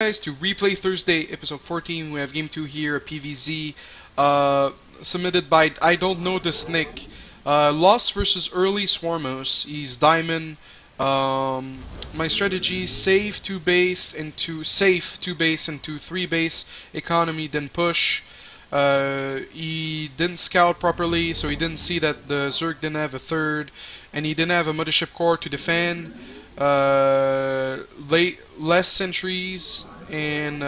Guys, to Replay Thursday, episode 14. We have game 2 here, a PVZ, submitted by I don't know this Nick. Lost versus early Swarmhost. He's diamond. My strategy: save 2 base into 3 base economy, then push. He didn't scout properly, so he didn't see that the Zerg didn't have a third, and he didn't have a mothership core to defend. Less sentries and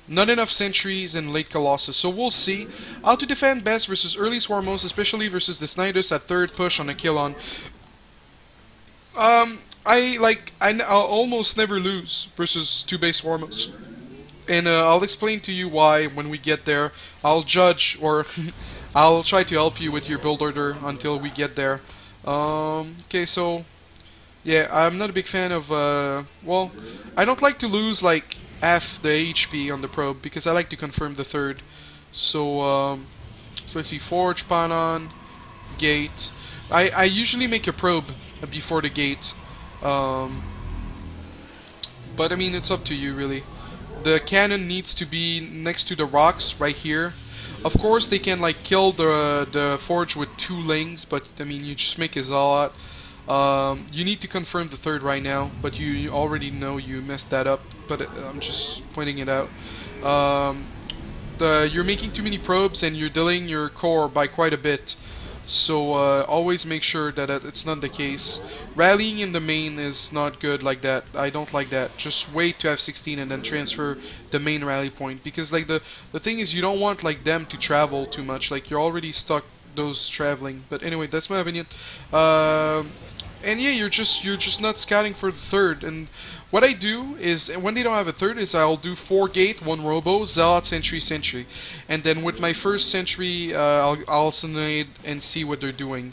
not enough sentries in late Colossus. So we'll see how to defend best versus early Swarmhost, especially versus the Snidus at third push on a kill on. I almost never lose versus 2 base Swarmhost, and I'll explain to you why when we get there. I'll judge, or I'll try to help you with your build order until we get there. Okay, so yeah, I'm not a big fan of, well, I don't like to lose like half the HP on the probe because I like to confirm the third. So let's see, Forge, Panon, Gate. I usually make a probe before the gate. But I mean, it's up to you really. The cannon needs to be next to the rocks right here. Of course, they can like kill the Forge with 2 lings, but I mean, you just make a Zealot. You need to confirm the third right now, but you already know you messed that up, but I'm just pointing it out. You're making too many probes and you're delaying your core by quite a bit, so always make sure that it's not the case. Rallying in the main is not good like that. I don't like that. Just wait to have 16 and then transfer the main rally point, because like the thing is, you don't want like them to travel too much. Like, you're already stuck those traveling. But anyway, that's my opinion. And yeah, you're just not scouting for the third. And what I do is, when they don't have a third, is I'll do 4 gate, 1 robo, Zealot, sentry, and then with my first sentry, I'll senade and see what they're doing.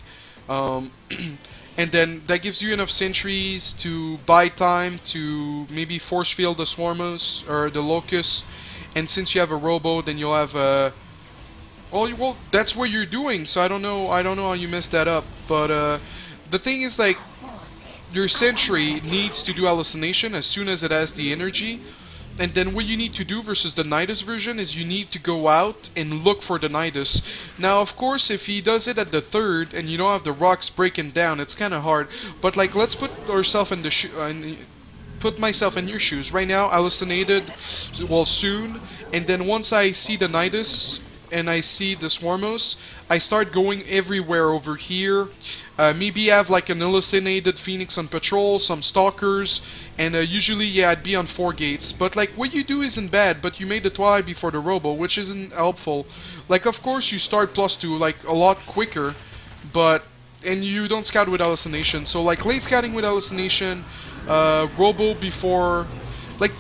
And then that gives you enough sentries to buy time to maybe force field the Swarmos or the Locust. And since you have a robo, then you'll have a well, that's what you're doing. So I don't know how you messed that up, but the thing is, like, your sentry needs to do hallucination as soon as it has the energy, and then what you need to do versus the Nidus version is you need to go out and look for the Nidus. Now, of course, if he does it at the third and you don't have the rocks breaking down, it's kind of hard. But like, let's put ourselves in the put myself in your shoes. Right now, hallucinated, well, soon, and then once I see the Nidus and I see the Swarmos, I start going everywhere over here. Maybe have like an hallucinated Phoenix on patrol, some stalkers, and usually, yeah, I'd be on 4 gates. But like, what you do isn't bad, but you made the Twilight before the robo, which isn't helpful. Like, of course you start +2 like a lot quicker, and you don't scout with hallucination. So like, late scouting with hallucination, robo before. Like,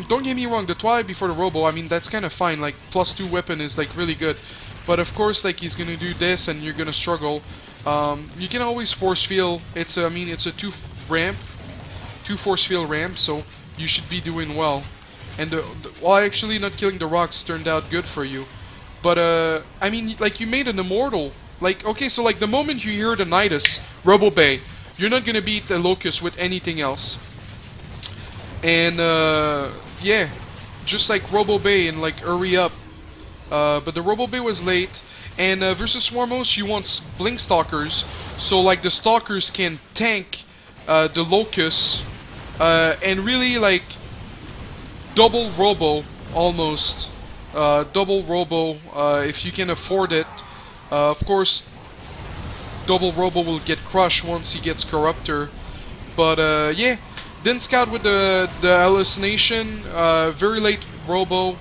don't get me wrong, the Twilight before the robo, I mean, that's kind of fine. Like, +2 weapon is like really good. But of course, like, he's gonna do this and you're gonna struggle. You can always force field. It's I mean, it's a 2 force field ramp, so you should be doing well. And well, actually, not killing the rocks turned out good for you. But I mean, like, you made an immortal. Like, okay, so like, the moment you hear the Nidus, Robo Bay, you're not gonna beat the Locust with anything else. And yeah, just like Robo Bay and like hurry up. But the Robo Bay was late. And versus Swarmos, you want Blink Stalkers, so like the Stalkers can tank the Locust, and really like double Robo, almost. Double Robo, if you can afford it. Of course, double Robo will get crushed once he gets Corruptor. But yeah, didn't scout with the hallucination, very late Robo,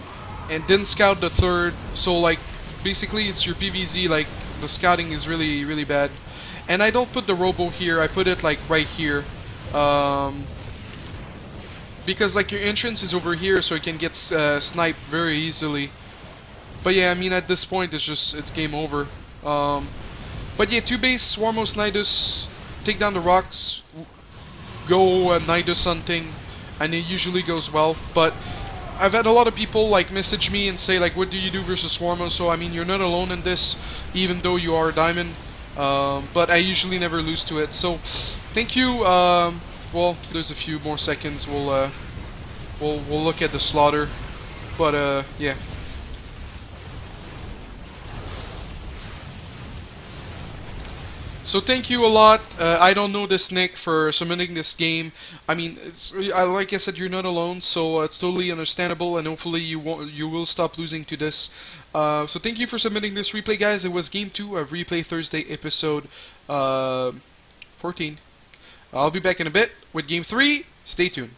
and didn't scout the third, so like, basically it's your PVZ, like, the scouting is really, really bad. And I don't put the robo here, I put it like right here. Because like, your entrance is over here, so it can get sniped very easily. But yeah, I mean, at this point it's game over. But yeah, 2 base, Swarmos, Nidus, take down the rocks, go Nidus hunting, and it usually goes well. But I've had a lot of people like message me and say like, what do you do versus Swarmos? So I mean, you're not alone in this, even though you are diamond. But I usually never lose to it. So thank you. Well, there's a few more seconds. We'll we'll look at the slaughter. But yeah. So thank you a lot. I don't know this Nick for submitting this game. I mean, like I said, you're not alone, so it's totally understandable, and hopefully you will stop losing to this. So thank you for submitting this replay, guys. It was Game 2 of Replay Thursday, episode 14. I'll be back in a bit with Game 3. Stay tuned.